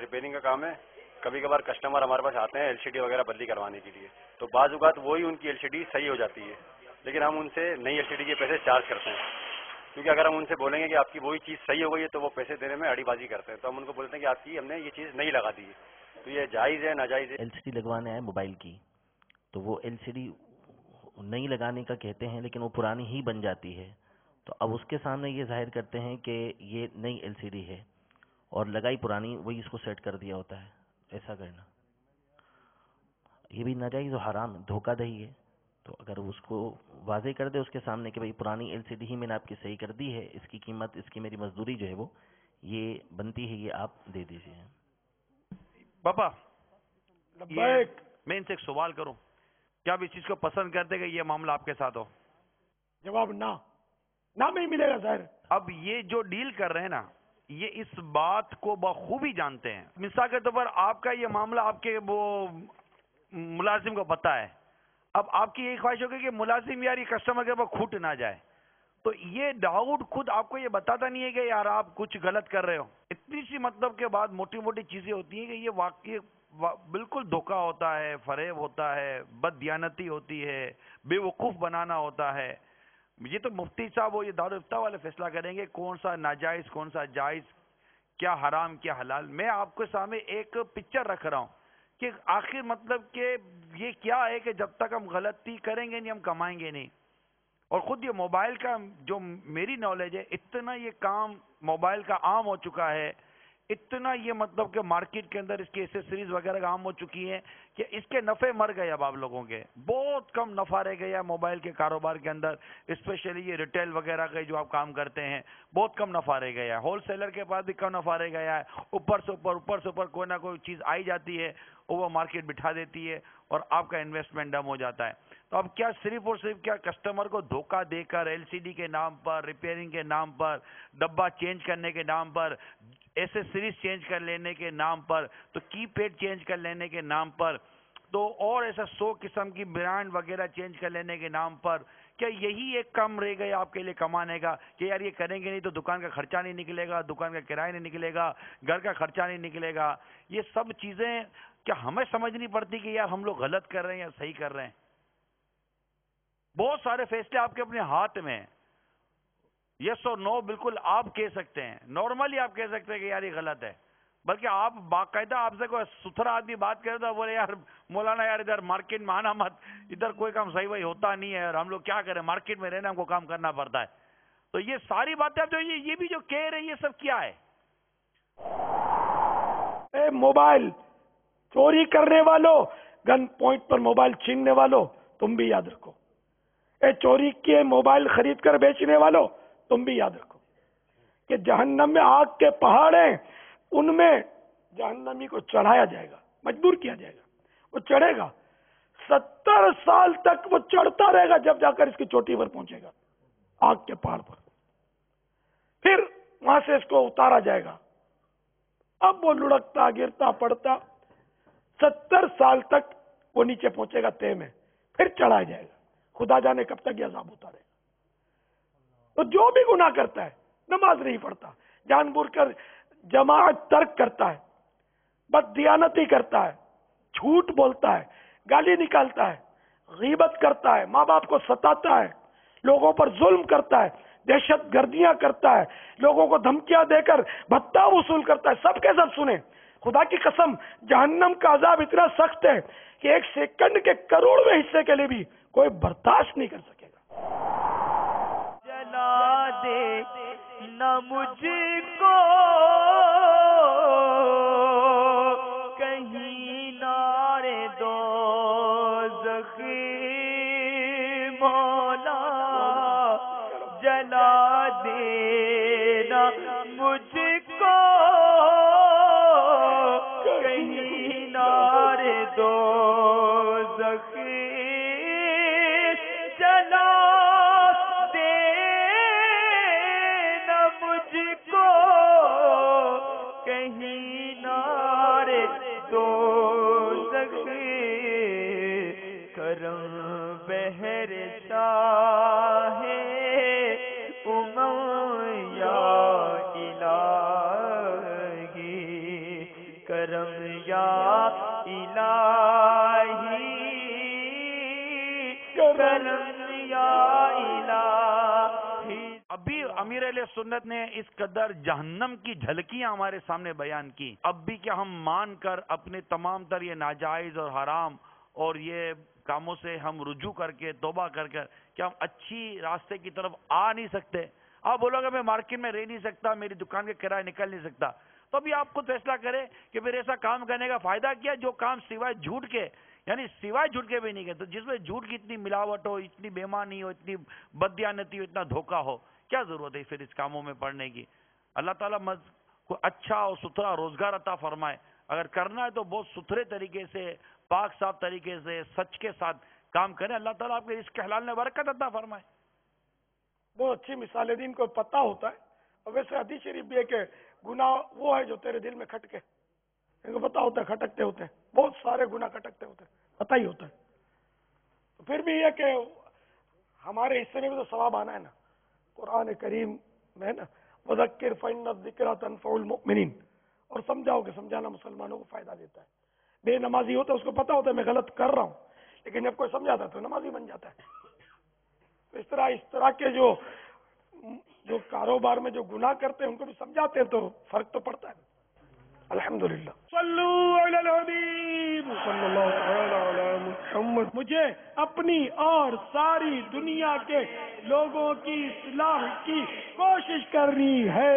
Repairing کا کام ہے. کبھی کبھار کسٹمر ہمارے پاس آتے ہیں LCD وغیرہ بدلی کروانے کے لیے, تو بعض اوقات وہی ان کی LCD صحیح ہو جاتی ہے, لیکن ہم ان سے نئی LCD کے پیسے چارج کرتے ہیں, کیونکہ اگر ہم ان سے بولیں گے کہ آپ کی وہی چیز صحیح ہو گئی ہے تو وہ پیسے دینے میں اڑی بازی کرتے ہیں, تو ہم ان کو بولتے ہیں کہ آپ کی ہم نے یہ چیز نہیں لگا دی ہے. تو یہ جائز ہے ناجائز ہے؟ LCD لگوانے آئے موبائل کی, تو وہ LCD نئی لگانے کا کہتے ہیں لیکن وہ پرانی ہی بن جاتی ہے, تو اب اس کے سامنے یہ ظاہر کرتے ہیں کہ یہ نئی LCD ہے اور لگائی پرانی, وہی اس کو سیٹ کر دیا ہوتا ہے. ایسا کرنا یہ بھی ناجائز و حرام دھوکہ دہی ہے. تو اگر اس کو واضح کر دے اس کے سامنے کہ بھئی پرانی LCD ہی میں نے آپ کی صحیح کر دی ہے, اس کی قیمت, اس کی میری مزدوری جو ہے وہ یہ بنتی ہے, یہ آپ دے دیجیے. پاپا میں ان سے ایک سوال کروں, کیا آپ اس چیز کو پسند کرتے کہ یہ معاملہ آپ کے ساتھ ہو؟ جواب نہ نہیں ملے گا ظاہر. اب یہ جو ڈیل کر رہے ہیں نا, یہ اس بات کو بخوبی جانتے ہیں. مثال کے طور پر آپ کا یہ معاملہ آپ کے وہ ملازم کو پتہ ہے, اب آپ کی یہی خواہش ہوگی کہ ملازم یار یہ کسٹمر کے پاس کھوٹ نہ جائے, تو یہ ڈاؤٹ خود آپ کو یہ بتاتا نہیں ہے کہ یار آپ کچھ غلط کر رہے ہو. اتنی سی مطلب کے بعد موٹی موٹی چیزیں ہوتی ہیں کہ یہ واقعی بالکل دھوکہ ہوتا ہے, فریب ہوتا ہے, بد دیانتی ہوتی ہے, بے وقوف بنانا ہوتا ہے. یہ تو مفتی صاحب وہ یہ دارالفتہ والے فیصلہ کریں گے کون سا ناجائز کون سا جائز, کیا حرام کیا حلال. میں آپ کے سامنے ایک پکچر رکھ رہا ہوں کہ آخر مطلب کہ یہ کیا ہے کہ جب تک ہم غلطی کریں گے نہیں ہم کمائیں گے نہیں. اور خود یہ موبائل کا جو میری نالج ہے, اتنا یہ کام موبائل کا عام ہو چکا ہے, اتنا یہ مطلب کہ مارکیٹ کے اندر اس کی ایسیسریز وغیرہ عام ہو چکی ہیں کہ اس کے نفع مر گئے. اب آپ لوگوں کے بہت کم نفع رہ گیا موبائل کے کاروبار کے اندر, اسپیشلی یہ ریٹیل وغیرہ کے جو آپ کام کرتے ہیں بہت کم نفع رہ گیا ہے. ہول سیلر کے پاس بھی کم نفع رہ گیا ہے. اوپر سے اوپر کوئی نہ کوئی چیز آئی جاتی ہے, وہ مارکیٹ بٹھا دیتی ہے اور آپ کا انویسٹمنٹ ڈم ہو جاتا ہے. تو اب کیا صرف اور صرف کیا کسٹمر کو دھوکہ دے کر LCD کے نام پر, ریپیئرنگ کے نام پر, ڈبہ چینج کرنے کے نام پر, ایسیسریز چینج کر لینے کے نام پر, تو کی پیڈ چینج کر لینے کے نام پر, تو اور ایسا 100 قسم کی برانڈ وغیرہ چینج کر لینے کے نام پر, کیا یہی ایک کام رہ گیا آپ کے لیے کمانے کا کہ یار یہ کریں گے نہیں تو دکان کا خرچہ نہیں نکلے گا, دکان کا کرایہ نہیں نکلے گا, گھر کا خرچہ نہیں نکلے گا. یہ سب چیزیں کیا ہمیں سمجھ نہیں پڑتی کہ یار ہم لوگ غلط کر رہے ہیں یا صحیح کر رہے ہیں؟ بہت سارے فیصلے آپ کے اپنے ہاتھ میں, یس اور نو بالکل آپ کہہ سکتے ہیں, نارملی آپ کہہ سکتے ہیں کہ یار یہ غلط ہے. بلکہ آپ باقاعدہ آپ سے کوئی ستھرا آدمی بات کرے تو بولے یار مولانا یار ادھر مارکیٹ میں آنا مت, ادھر کوئی کام صحیح وہی ہوتا نہیں ہے اور ہم لوگ کیا کریں, مارکیٹ میں رہنا ہم کو کام کرنا پڑتا ہے. تو یہ ساری باتیں آپ جو یہ بھی جو کہہ رہے ہیں یہ سب کیا ہے؟ موبائل چوری کرنے والوں, گن پوائنٹ پر موبائل چھیننے والوں, تم بھی یاد رکھو. چوری کے موبائل خرید کر بیچنے والوں, تم بھی یاد رکھو کہ جہنم میں آگ کے پہاڑ ہیں, ان میں جہنمی کو چڑھایا جائے گا, مجبور کیا جائے گا, وہ چڑھے گا 70 سال تک وہ چڑھتا رہے گا, جب جا کر اس کی چوٹی پر پہنچے گا آگ کے پہاڑ پر. پھر وہاں سے اس کو اتارا جائے گا. اب وہ لڑکتا گرتا پڑتا 70 سال تک وہ نیچے پہنچے گا تہ میں, پھر چڑھایا جائے گا. خدا جانے کب تک یہ عذاب ہوتا رہے گا. تو جو بھی گناہ کرتا ہے, نماز نہیں پڑھتا, جان بوجھ کر جماعت ترک کرتا ہے, بد دیانتی کرتا ہے, جھوٹ بولتا ہے, گالی نکالتا ہے, غیبت کرتا ہے, ماں باپ کو ستاتا ہے, لوگوں پر ظلم کرتا ہے, دہشت گردیاں کرتا ہے, لوگوں کو دھمکیاں دے کر بھتہ وصول کرتا ہے, سب کے سب سنیں, خدا کی قسم جہنم کا عذاب اتنا سخت ہے کہ 1 سیکنڈ کے کروڑویں حصے کے لیے بھی کوئی برداشت نہیں کر سکے گا. جلا دے نہ مجھ کو کہیں نارے دوزخ مولا, جلا دے نہ مجھ کو کہیں نارے دوزخ, جلا دے نہ مجھ کو کہیں نارے دوزخ, کرم بہر شاہ یا الہی, کرم یا الہی کرم یا الہی. ابھی امیر علیہ سنت نے اس قدر جہنم کی جھلکیاں ہمارے سامنے بیان کی. اب بھی کیا ہم مان کر اپنے تمام تر یہ ناجائز اور حرام اور یہ کاموں سے ہم رجوع کر کے توبہ کر کیا ہم اچھی راستے کی طرف آ نہیں سکتے؟ آپ بولو گے میں مارکیٹ میں رہ نہیں سکتا، میری دکان کے کرایہ نکل نہیں سکتا، تو ابھی آپ خود فیصلہ کریں کہ پھر ایسا کام کرنے کا فائدہ کیا جو کام سوائے جھوٹ کے، یعنی سوائے جھوٹ کے بھی نہیں کرتے، جس میں جھوٹ کی اتنی ملاوٹ ہو، اتنی بےمانی ہو، اتنی بددیانتی ہو، اتنا دھوکہ ہو، کیا ضرورت ہے پھر اس کاموں میں پڑنے کی؟ اللہ تعالیٰ کو اچھا اور ستھرا روزگار عطا فرمائے. اگر کرنا ہے تو بہت ستھرے طریقے سے، پاک صاف طریقے سے، سچ کے ساتھ کام کریں. اللہ تعالیٰ آپ کے رزق حلال میں برکت عطا فرمائے. بہت اچھی مثال ہے، دین کو پتہ ہوتا ہے. اور ویسے حدیث شریف بھی ہے کہ گناہ وہ ہے جو تیرے دل میں کھٹکے، ان کو پتہ ہوتا ہے کھٹکتے ہوتے ہیں، بہت سارے گناہ کھٹکتے ہوتے ہیں، پتہ ہی ہوتا ہے. تو پھر بھی یہ کہ ہمارے حصے میں بھی تو ثواب آنا ہے نا. قرآن کریم میں نا وذکر فإن الذکرى تنفع المؤمنین، اور سمجھاؤ کہ سمجھانا مسلمانوں کو فائدہ دیتا ہے. بے نمازی ہوتا ہے اس کو پتہ ہوتا ہے میں غلط کر رہا ہوں، لیکن جب کوئی سمجھاتا ہے تو نمازی بن جاتا ہے. تو اس طرح کے جو کاروبار میں جو گناہ کرتے ہیں ان کو بھی سمجھاتے ہیں تو فرق تو پڑتا ہے. الحمدللہ. صلو علی الحبیب صلی اللہ تعالی علی محمد. مجھے اپنی اور ساری دنیا کے لوگوں کی اصلاح کی کوشش کرنی ہے.